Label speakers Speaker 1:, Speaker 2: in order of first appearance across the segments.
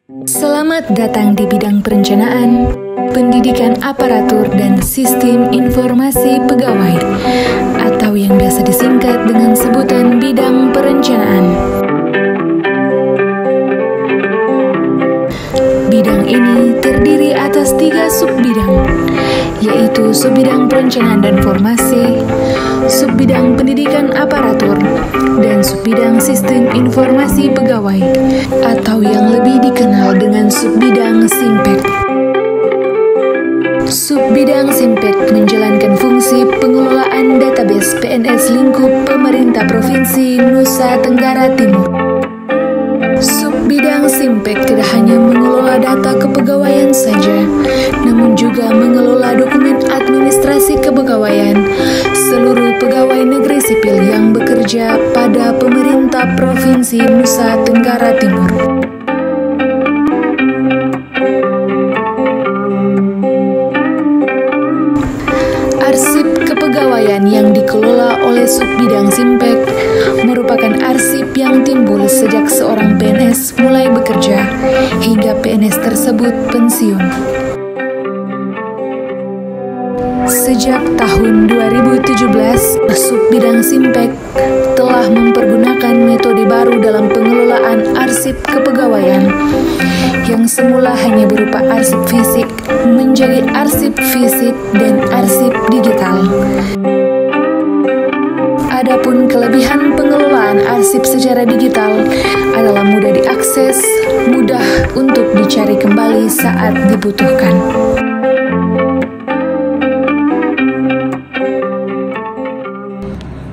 Speaker 1: Selamat datang di bidang perencanaan, pendidikan aparatur dan sistem informasi pegawai, atau yang biasa disingkat dengan sebutan bidang perencanaan. Bidang ini terdiri atas 3 subbidang, yaitu subbidang perencanaan dan formasi, subbidang pendidikan aparatur, dan subbidang sistem informasi pegawai, atau yang lebih dikenal dengan subbidang SIMPEK. Subbidang SIMPEK menjalankan fungsi pengelolaan database PNS lingkup pemerintah Provinsi Nusa Tenggara Timur. Subbidang SIMPEK tidak hanya mengelola data kepegawaian saja, namun juga mengelola dokumen administrasi kepegawaian seluruh pegawai negeri sipil yang bekerja pada pemerintah Provinsi Nusa Tenggara Timur. Arsip kepegawaian yang dikelola oleh subbidang SIMPEK merupakan arsip yang timbul sejak seorang PNS mulai bekerja hingga PNS tersebut pensiun. Sejak tahun 2017, subbidang SIMPEK telah mempergunakan metode baru dalam pengelolaan arsip kepegawaian yang semula hanya berupa arsip fisik menjadi arsip fisik dan arsip digital. Adapun kelebihan pengelolaan arsip secara digital adalah mudah diakses, mudah untuk dicari kembali saat dibutuhkan.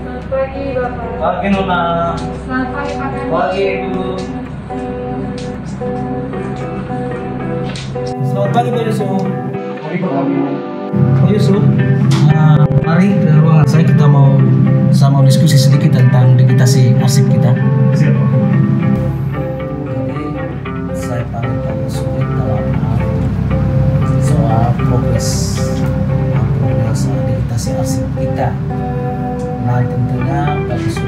Speaker 2: Selamat pagi Bapak.
Speaker 3: Pagi Nona.
Speaker 2: Selamat pagi Pak Kandi.
Speaker 3: Pagi Ibu. Selamat pagi Pak Yusuf. Pak Yusuf, mari ke ruangan saya, kita mau diskusi sedikit tentang digitasi arsip kita.
Speaker 4: Siap, Pak.
Speaker 3: Jadi saya panggil Pak Yusuf dalam soal progres digitasi arsip kita. Nah tentunya Pak Yusuf,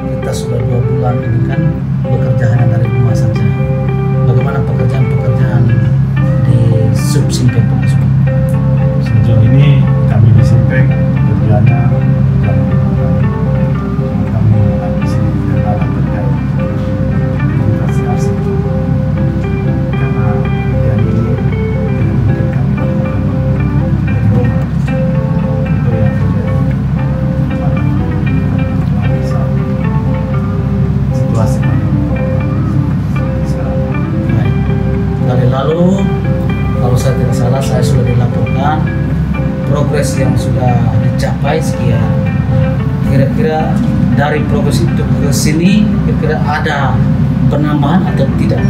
Speaker 3: kita sudah 2 bulan ini kan bekerja hanya dari rumah saja. Bagaimana pekerjaan-pekerjaan di sub SIMPEK Pak Yusuf?
Speaker 4: Sejauh ini kami di SIMPEK kerjanya kami di sini kendala terkait digitasi arsip, karena yang ini tidak mungkin kami lakukan dari rumah. Itu yang terjadi pada saat situasi pandemi sekarang.
Speaker 3: Baik. Kali lalu kalau saya tidak salah saya sudah dilaporkan progres yang sudah dicapai sekian. Kira-kira dari progres itu ke sini kira-kira ada penambahan atau tidak?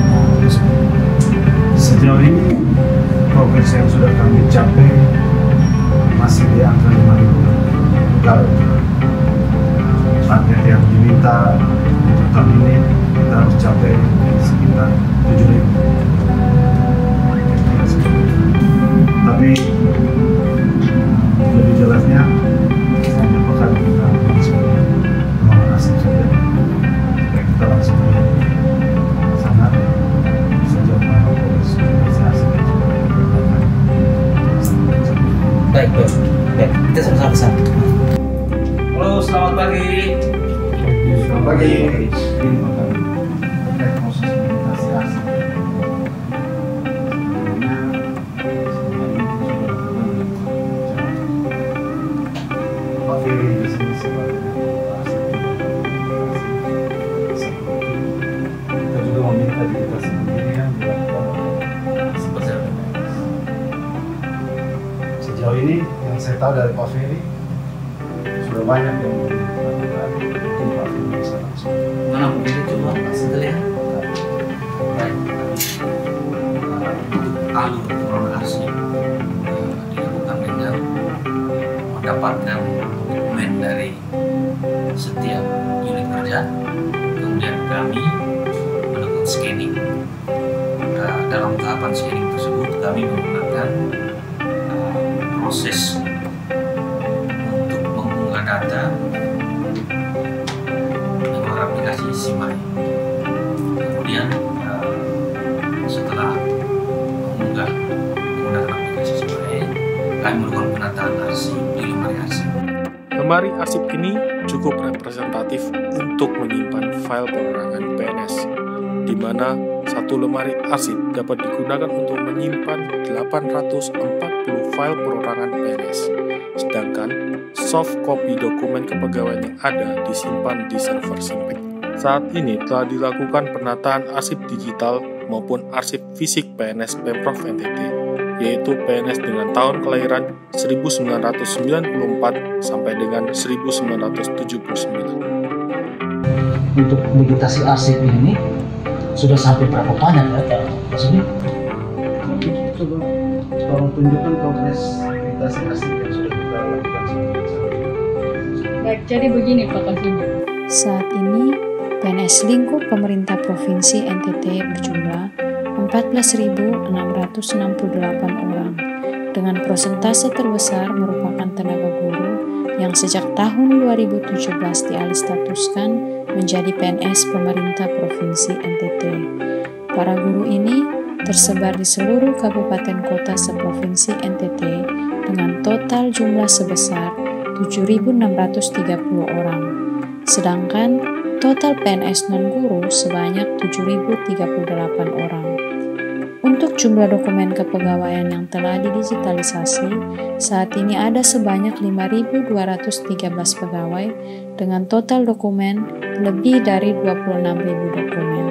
Speaker 4: Sejauh ini progres yang sudah kami capai masih di angka 5.000 pegawai. Target yang diminta untuk tahun ini kita harus capai sekitar 7.000. Tapi lebih jelasnya saya merupakan kita langsung ruangan asing saja, supaya kita langsung melihat sangat sejauh mana progres digitalisasi yang sudah dilakukan.
Speaker 3: Baik, kita sama-sama ke sana. Halo, selamat pagi.
Speaker 4: Selamat pagi. Ini akan terkait proses digitalisasi asing. Pak Firly di sini sebagai kita juga meminta digitasi sendiri yang dilakukan oleh seperti sejauh ini yang saya tahu dari Pak Firly sudah banyak yang melakukan. Mungkin Pak Firly bisa langsung.
Speaker 3: Mana begini coba langsung terlihat. Baik. Alur progresnya dilakukan dengan mendapatkan dokumen dari setiap unit kerja, kemudian kami melakukan scanning. Dalam tahapan scanning tersebut kami menggunakan proses untuk mengunggah data dengan aplikasi SIMAI. Kemudian
Speaker 5: kami melakukan penataan arsip di lemari arsip.
Speaker 6: Lemari arsip ini cukup representatif untuk menyimpan file perorangan PNS, di mana satu lemari arsip dapat digunakan untuk menyimpan 840 file perorangan PNS, sedangkan soft copy dokumen kepegawaian yang ada disimpan di server Simpek. Saat ini telah dilakukan penataan arsip digital maupun arsip fisik PNS Pemprov NTT, yaitu PNS dengan tahun kelahiran 1994 sampai dengan 1979.
Speaker 3: Untuk digitasi arsip ini sudah sampai berapa banyak ya Pak Sudi?
Speaker 4: Coba tolong tunjukkan progres digitasi arsip yang sudah kita lakukan sebelumnya.
Speaker 2: Baik, jadi begini Pak Kasino.
Speaker 7: Saat ini, PNS lingkup pemerintah Provinsi NTT berjumlah 14.668 orang, dengan persentase terbesar merupakan tenaga guru yang sejak tahun 2017 dialih statuskan menjadi PNS pemerintah Provinsi NTT. Para guru ini tersebar di seluruh kabupaten kota seprovinsi NTT dengan total jumlah sebesar 7.630 orang. Sedangkan total PNS non-guru sebanyak 7.038 orang. Untuk jumlah dokumen kepegawaian yang telah didigitalisasi, saat ini ada sebanyak 5.213 pegawai dengan total dokumen lebih dari 26.000 dokumen.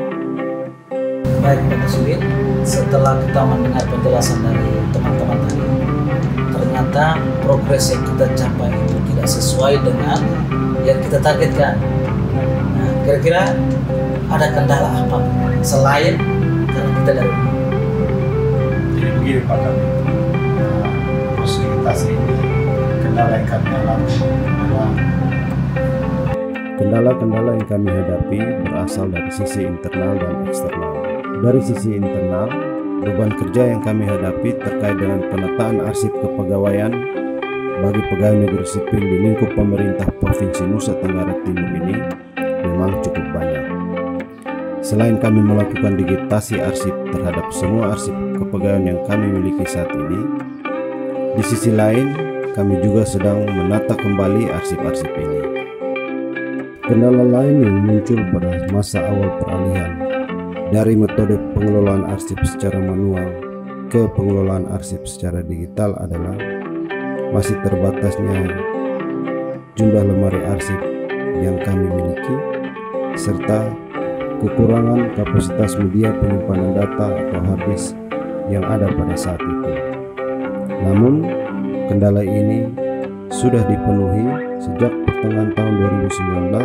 Speaker 3: Baik Pak Sudi, setelah kita mendengar penjelasan dari teman-teman tadi, ternyata progres yang kita capai itu tidak sesuai dengan yang kita targetkan. Nah, kira-kira ada kendala apa selain karena kita dari
Speaker 4: Jadi begini Pak Kami, proses digitasi ini kendala yang kami alami adalah kendala-kendala yang kami hadapi berasal dari sisi internal dan eksternal. Dari sisi internal, beban kerja yang kami hadapi terkait dengan penataan arsip kepegawaian bagi pegawai negeri sipil di lingkup pemerintah Provinsi Nusa Tenggara Timur ini memang cukup banyak. Selain kami melakukan digitasi arsip terhadap semua arsip kepegawaian yang kami miliki saat ini, di sisi lain kami juga sedang menata kembali arsip-arsip ini. Kendala lain yang muncul pada masa awal peralihan dari metode pengelolaan arsip secara manual ke pengelolaan arsip secara digital adalah masih terbatasnya jumlah lemari arsip yang kami miliki serta kekurangan kapasitas media penyimpanan data atau hard disk yang ada pada saat itu. Namun, kendala ini sudah dipenuhi sejak pertengahan tahun 2019.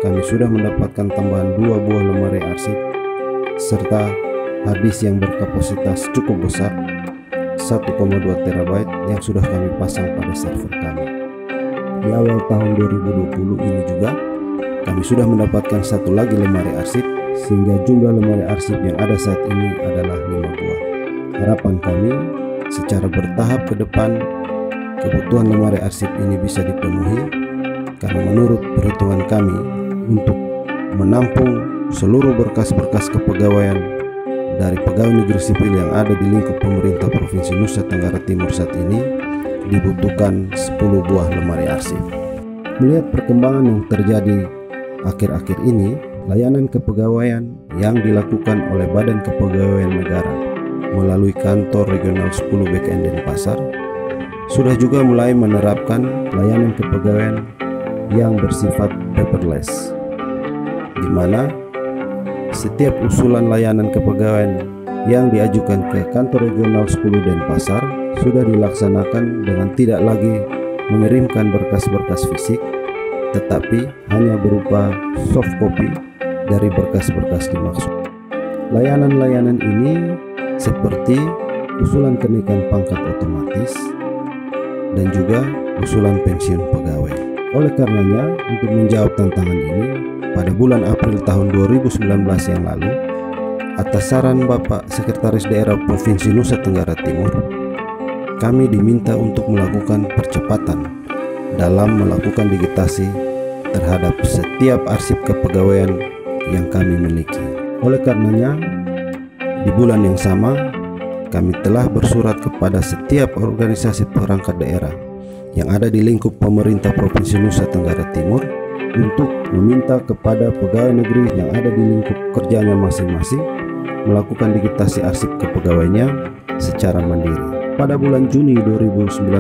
Speaker 4: Kami sudah mendapatkan tambahan 2 buah lemari arsip serta hard disk yang berkapasitas cukup besar 1,2 terabyte yang sudah kami pasang pada server kami. Di awal tahun 2020 ini juga kami sudah mendapatkan satu lagi lemari arsip sehingga jumlah lemari arsip yang ada saat ini adalah 5 buah. Harapan kami secara bertahap ke depan kebutuhan lemari arsip ini bisa dipenuhi karena menurut perhitungan kami untuk menampung seluruh berkas-berkas kepegawaian dari pegawai negeri sipil yang ada di lingkup pemerintah Provinsi Nusa Tenggara Timur saat ini dibutuhkan 10 buah lemari arsip. Melihat perkembangan yang terjadi akhir-akhir ini, layanan kepegawaian yang dilakukan oleh Badan Kepegawaian Negara melalui kantor regional 10 BKN Denpasar sudah juga mulai menerapkan layanan kepegawaian yang bersifat paperless, di mana setiap usulan layanan kepegawaian yang diajukan ke kantor regional 10 Denpasar sudah dilaksanakan dengan tidak lagi mengirimkan berkas-berkas fisik, tetapi hanya berupa soft copy dari berkas-berkas dimaksud. Layanan-layanan ini seperti usulan kenaikan pangkat otomatis dan juga usulan pensiun pegawai. Oleh karenanya, untuk menjawab tantangan ini, pada bulan April tahun 2019 yang lalu, atas saran Bapak Sekretaris Daerah Provinsi Nusa Tenggara Timur, kami diminta untuk melakukan percepatan dalam melakukan digitasi terhadap setiap arsip kepegawaian yang kami miliki. Oleh karenanya, di bulan yang sama
Speaker 8: kami telah bersurat kepada setiap organisasi perangkat daerah yang ada di lingkup pemerintah Provinsi Nusa Tenggara Timur untuk meminta kepada pegawai negeri yang ada di lingkup kerjanya masing-masing melakukan digitasi arsip kepegawaiannya secara mandiri. Pada bulan Juni 2019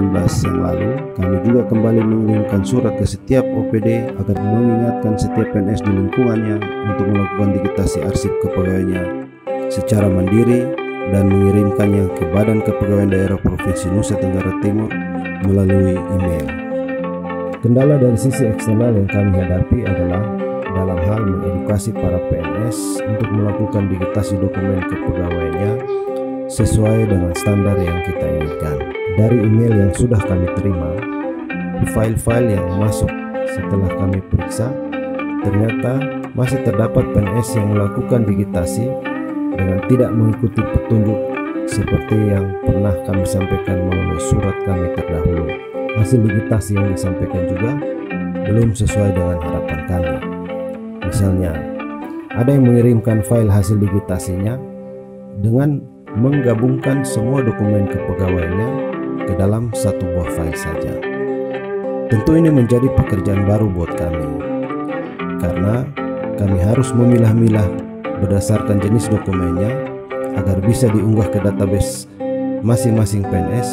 Speaker 8: yang lalu, kami juga kembali mengirimkan surat ke setiap OPD agar mengingatkan setiap PNS di lingkungannya untuk melakukan digitasi arsip kepegawaiannya secara mandiri dan mengirimkannya ke Badan Kepegawaian Daerah Provinsi Nusa Tenggara Timur melalui email. Kendala dari sisi eksternal yang kami hadapi adalah dalam hal mengedukasi para PNS untuk melakukan digitasi dokumen kepegawaiannya sesuai dengan standar yang kita inginkan. Dari email yang sudah kami terima, file-file yang masuk setelah kami periksa, ternyata masih terdapat PNS yang melakukan digitasi dengan tidak mengikuti petunjuk seperti yang pernah kami sampaikan melalui surat kami terdahulu. Hasil digitasi yang disampaikan juga belum sesuai dengan harapan kami. Misalnya, ada yang mengirimkan file hasil digitasinya dengan menggabungkan semua dokumen kepegawaiannya ke dalam satu buah file saja. Tentu ini menjadi pekerjaan baru buat kami, karena kami harus memilah-milah berdasarkan jenis dokumennya agar bisa diunggah ke database masing-masing PNS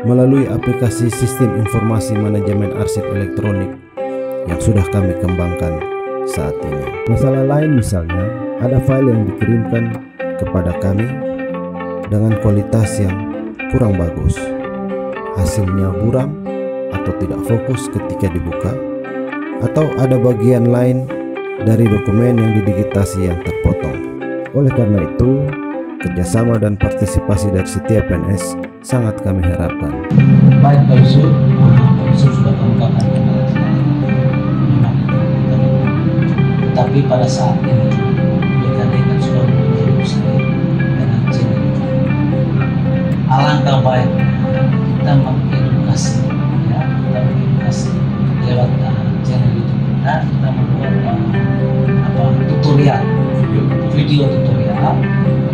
Speaker 8: melalui aplikasi Sistem Informasi Manajemen Arsip Elektronik yang sudah kami kembangkan saat ini. Masalah lain misalnya, ada file yang dikirimkan kepada kami dengan kualitas yang kurang bagus, hasilnya buram atau tidak fokus ketika dibuka, atau ada bagian lain dari dokumen yang didigitasi yang terpotong. Oleh karena itu, kerjasama dan partisipasi dari setiap PNS sangat kami harapkan.
Speaker 3: Baik Pak Yusuf, sudah mengungkapkan kepada kita memang tetapi pada saat ini BKD kan sudah memproduksi dengan channel itu. Alangkah baiknya kita mengedukasi, lewat channel YouTube kita membuat tutorial, video tutorial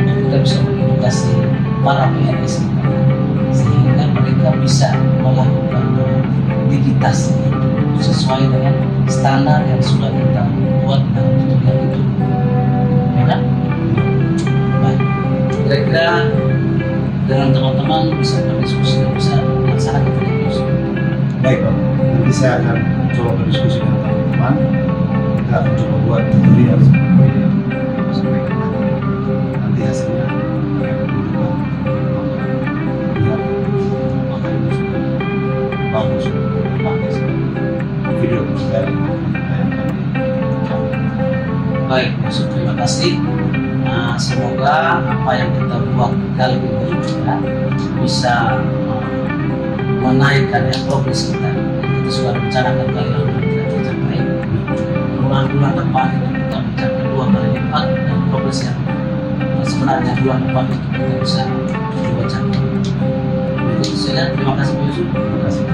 Speaker 3: untuk kita bisa mengedukasi para PNS kita sehingga mereka bisa melakukan digitasi sesuai dengan standar yang sudah kita buat dalam tutorial itu, ya kan? Baik, kira-kira dengan teman-teman bisa berdiskusi dan bisa melaksanakan itu.
Speaker 4: Baik Pak, nanti saya akan coba berdiskusi dengan teman-teman. Kita akan coba buat tutorial seperti yang sampaikan tadi. Nanti hasilnya akan dibuat lihat apakah itu sudah bagus untuk dipakai sebagai video dari yang kami.
Speaker 3: Baik, terima kasih. Semoga apa yang kita buat kali ini bisa menaikkan progres kita. Kita sudah rencanakan kali lalu tidak tercapai. Bulan depan itu kita mencapai 2 kali lipat dan progres yang sebenarnya bulan depan itu kita bisa capai. Terima kasih Pak Yusuf.
Speaker 4: Terima kasih.